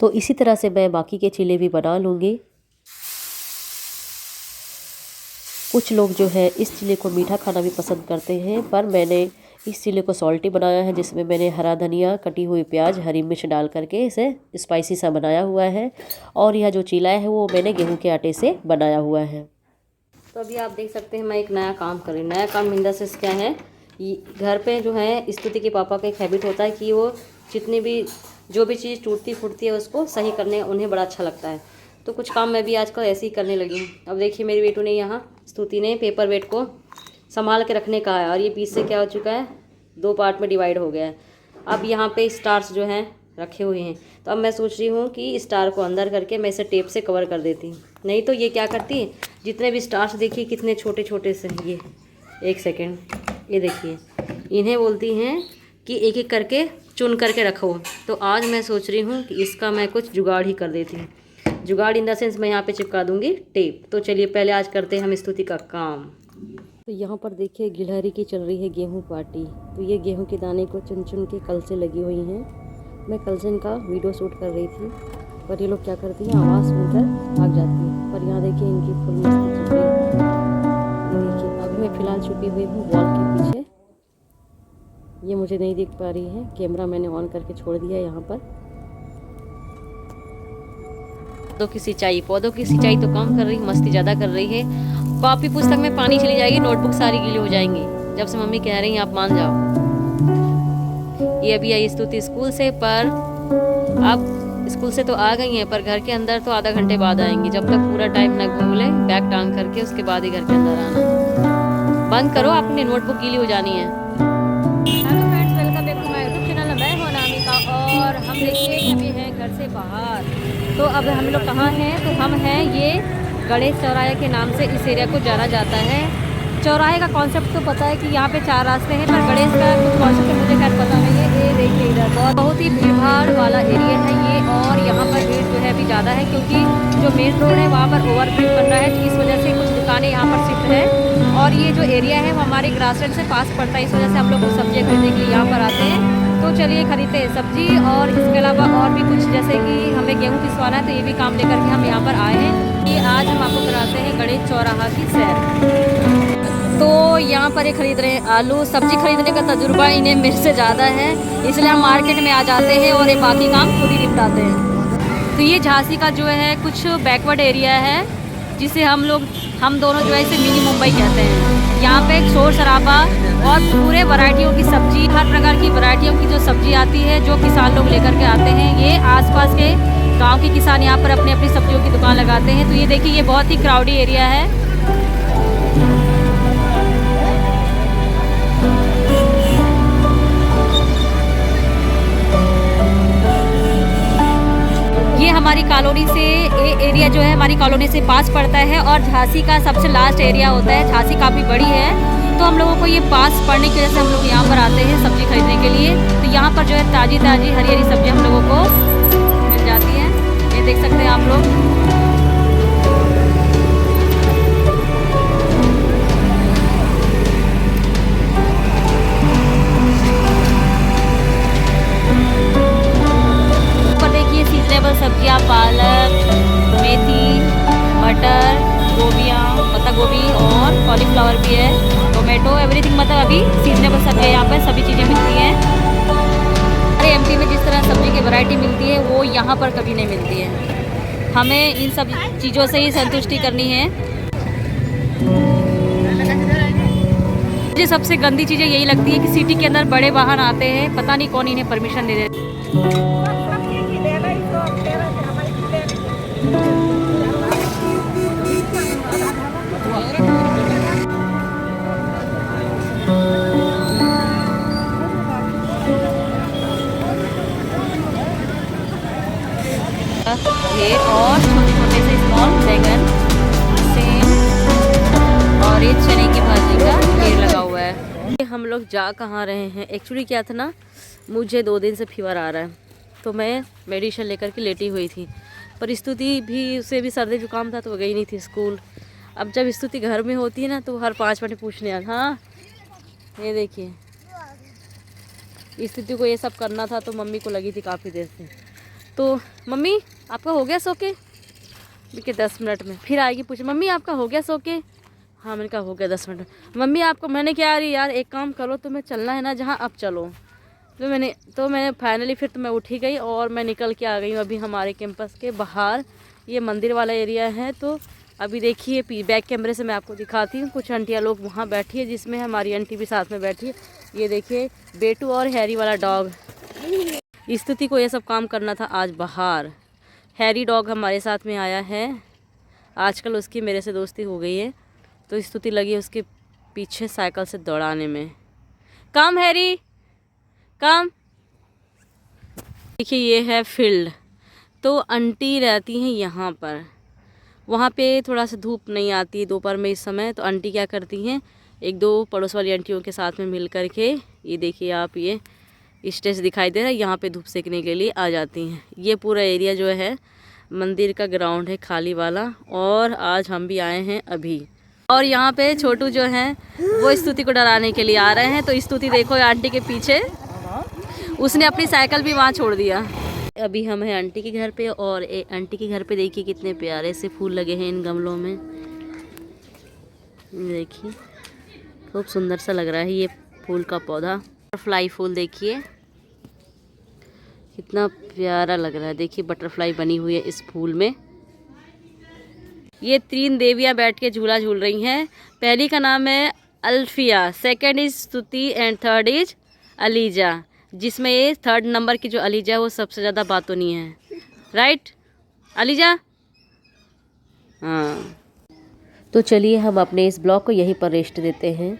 तो इसी तरह से मैं बाकी के चीले भी बना लूँगी। कुछ लोग जो है इस चीले को मीठा खाना भी पसंद करते हैं, पर मैंने इस चीले को सॉल्टी बनाया है, जिसमें मैंने हरा धनिया, कटी हुई प्याज, हरी मिर्च डाल करके इसे स्पाइसी सा बनाया हुआ है। और यह जो चीला है वो मैंने गेहूं के आटे से बनाया हुआ है। तो अभी आप देख सकते हैं मैं एक नया काम कर रही हूँ। नया काम इन द सेंस क्या है, घर पे जो है स्तुति के पापा का एक हैबिट होता है कि वो जितनी भी जो भी चीज़ टूटती फूटती है उसको सही करने उन्हें बड़ा अच्छा लगता है। तो कुछ काम मैं भी आजकल ऐसे ही करने लगी हूँ। अब देखिए मेरी बेटू ने यहाँ स्तुति ने पेपर वेट को संभाल के रखने का है, और ये पीस से क्या हो चुका है, 2 पार्ट में डिवाइड हो गया है। अब यहाँ पे स्टार्स जो हैं रखे हुए हैं, तो अब मैं सोच रही हूँ कि स्टार को अंदर करके मैं इसे टेप से कवर कर देती हूँ। नहीं तो ये क्या करती है, जितने भी स्टार्स देखिए कितने छोटे छोटे से, ये एक सेकेंड, ये देखिए, इन्हें बोलती हैं कि एक एक करके चुन करके रखो। तो आज मैं सोच रही हूँ कि इसका मैं कुछ जुगाड़ ही कर देती हूँ। जुगाड़ इन द सेंस मैं यहाँ पे चिपका दूँगी टेप। तो चलिए पहले आज करते हैं हम स्तुति का काम। तो यहाँ पर देखिए गिलहरी की चल रही है गेहूं पार्टी। तो ये गेहूं के दाने को चुन चुन के कल से लगी हुई हैं। मैं कल से इनका वीडियो शूट कर रही थी, पर ये लोग क्या करती हैं, आवाज़ सुनकर भाग जाती हैं। पर यहाँ देखिए इनकी फुल मस्ती चल रही है। देखिए अभी मैं फ़िलहाल छुपी हुई हूँ वॉल के पीछे, ये मुझे नहीं दिख पा रही है। कैमरा मैंने ऑन करके छोड़ दिया है यहाँ पर। पौधों की सिंचाई तो कम कर रही, मस्ती ज़्यादा कर रही है। कॉपी पुस्तक में पानी चली जाएगी, नोटबुक सारी गीली हो जाएंगी। जब से मम्मी कह रही हैं आप मान जाओ। ये अभी आई स्तुति स्कूल से, पर अब स्कूल से तो आ गई हैं, पर घर के अंदर तो आधा घंटे बाद आएंगी। जब तक पूरा टाइम ना घूम ले, बैग टांग करके उसके बाद ही घर के अंदर आना। बंद करो, अपनी नोटबुक गीली हो जानी है। Hello friends, welcome back to my YouTube channel. मैं हूं नामिका और हम देखिए अभी हैं घर से बाहर। तो अब हम लोग कहाँ हैं, तो हम हैं ये गणेश चौराहे के नाम से इस एरिया को जाना जाता है। चौराहे का कॉन्सेप्ट तो पता है कि यहाँ पे 4 रास्ते हैं, पर गणेश का कुछ कॉन्सेप्ट मुझे खैर पता नहीं है। ये देखिए इधर बहुत ही भीड़ भाड़ वाला एरिया है ये, और यहाँ पर भीड़ जो है अभी ज़्यादा है, क्योंकि जो मेन रोड है वहाँ पर ओवरब्रिज बन रहा है, तो इस वजह से कुछ दुकानें यहाँ पर शिफ्ट है। और ये जो एरिया है वो हमारे ग्रासलैंड से पास पड़ता है, इस वजह से हम लोग को सब्जी खरीदने के लिए यहाँ पर आते हैं। तो चलिए खरीदते हैं सब्जी, और इसके अलावा और भी कुछ, जैसे कि हमें गेहूँ पिसवाना है, तो ये भी काम लेकर के हम यहाँ पर आए हैं। कि आज हम आपको कराते हैं गणेश चौराहा की सैर। तो यहाँ पर ये खरीद रहे हैं आलू। सब्जी खरीदने का तजुर्बा इन्हें मेरे से ज़्यादा है, इसलिए हम मार्केट में आ जाते हैं और ये बाकी काम खुद ही निपटाते हैं। तो ये झांसी का जो है कुछ बैकवर्ड एरिया है, जिसे हम दोनों जो है इसे मिनी मुंबई कहते हैं। यहाँ पे शोर शराबा और पूरे वैरायटियों की सब्जी, हर प्रकार की वैरायटियों की जो सब्जी आती है, जो किसान लोग लेकर के आते हैं। ये आसपास के गांव के किसान यहाँ पर अपनी अपनी सब्जियों की दुकान लगाते हैं। तो ये देखिए ये बहुत ही क्राउडी एरिया है। ये हमारी कॉलोनी से, ये एरिया जो है हमारी कॉलोनी से पास पड़ता है, और झांसी का सबसे लास्ट एरिया होता है। झांसी काफ़ी बड़ी है, तो हम लोगों को ये पास पड़ने की वजह से हम लोग यहाँ पर आते हैं सब्जी खरीदने के लिए। तो यहाँ पर जो है ताज़ी ताज़ी हरी हरी सब्जी हम लोगों को मिल जाती है। ये देख सकते हैं आप लोग। सीजनेबल सब्जियाँ, पालक, मेथी, मटर, गोभियाँ, पत्ता गोभी और कॉलीफ्लावर भी है, टोमेटो, एवरीथिंग। मतलब अभी सीजनेबल सब्जियाँ यहाँ पर सभी चीज़ें मिलती हैं। अरे एमपी में जिस तरह सब्जी की वैरायटी मिलती है वो यहाँ पर कभी नहीं मिलती है। हमें इन सब चीज़ों से ही संतुष्टि करनी है। मुझे सबसे गंदी चीज़ें यही लगती है कि सिटी के अंदर बड़े वाहन आते हैं, पता नहीं कौन इन्हें परमिशन दे देते। ये और छोटे छोटे से स्मॉल बैंगन, सेम, और ये चने की भाजी का ढेर लगा हुआ है। ये हम लोग जा कहाँ रहे हैं, एक्चुअली क्या था ना, मुझे 2 दिन से फीवर आ रहा है, तो मैं मेडिसिन लेकर के लेटी हुई थी। पर स्तुति भी, उसे भी सर्दी जुकाम था, तो वो गई नहीं थी स्कूल। अब जब स्तुति घर में होती है ना, तो हर 5 मिनट पूछने आ। हाँ ये देखिए स्तुति को ये सब करना था, तो मम्मी को लगी थी काफ़ी देर से। तो मम्मी आपका हो गया सो के? देखिए 10 मिनट में फिर आएगी पूछे मम्मी आपका हो गया सो के? हाँ मैंने कहा हो गया 10 मिनट। मम्मी आपको मैंने क्या अरे यार एक काम करो, तुम्हें चलना है ना जहाँ, अब चलो। तो मैंने फाइनली फिर तो मैं उठी गई और मैं निकल के आ गई हूँ अभी हमारे कैंपस के बाहर। ये मंदिर वाला एरिया है। तो अभी देखिए बैक कैमरे से मैं आपको दिखाती हूँ, कुछ आंटियाँ लोग वहाँ बैठी है, जिसमें हमारी आंटी भी साथ में बैठी है। ये देखिए बेटू और हैरी वाला डॉग। स्तुति को ये सब काम करना था आज बाहर। हैरी डॉग हमारे साथ में आया है, आजकल उसकी मेरे से दोस्ती हो गई है, तो स्तुति लगी उसके पीछे साइकिल से दौड़ाने में। कम हैरी कम। देखिए ये है फील्ड। तो आंटी रहती हैं यहाँ पर, वहाँ पे थोड़ा सा धूप नहीं आती है दोपहर में इस समय। तो आंटी क्या करती हैं, एक दो पड़ोस वाली आंटियों के साथ में मिल कर के, ये देखिए आप ये स्टेज दिखाई दे रहा है, यहाँ पे धूप सेकने के लिए आ जाती हैं। ये पूरा एरिया जो है मंदिर का ग्राउंड है खाली वाला, और आज हम भी आए हैं अभी। और यहाँ पे छोटू जो हैं वो स्तुति को डराने के लिए आ रहे हैं। तो स्तुति देखो आंटी के पीछे, उसने अपनी साइकिल भी वहाँ छोड़ दिया। अभी हम हैं आंटी के घर पे, और आंटी के घर पे देखिए कितने प्यारे से फूल लगे हैं इन गमलों में। देखिए खूब सुंदर सा लग रहा है ये फूल का पौधा। बटरफ्लाई फूल देखिए कितना प्यारा लग रहा है। देखिए बटरफ्लाई बनी हुई है इस फूल में। ये 3 देवियाँ बैठ के झूला झूल रही हैं। पहली का नाम है अल्फिया, सेकंड इज स्तुति एंड थर्ड इज अलीजा, जिसमें ये 3rd नंबर की जो अलीजा है वो सबसे ज़्यादा बातूनी है। Right ELISA? हाँ। तो चलिए हम अपने इस ब्लॉग को यहीं पर रेस्ट देते हैं।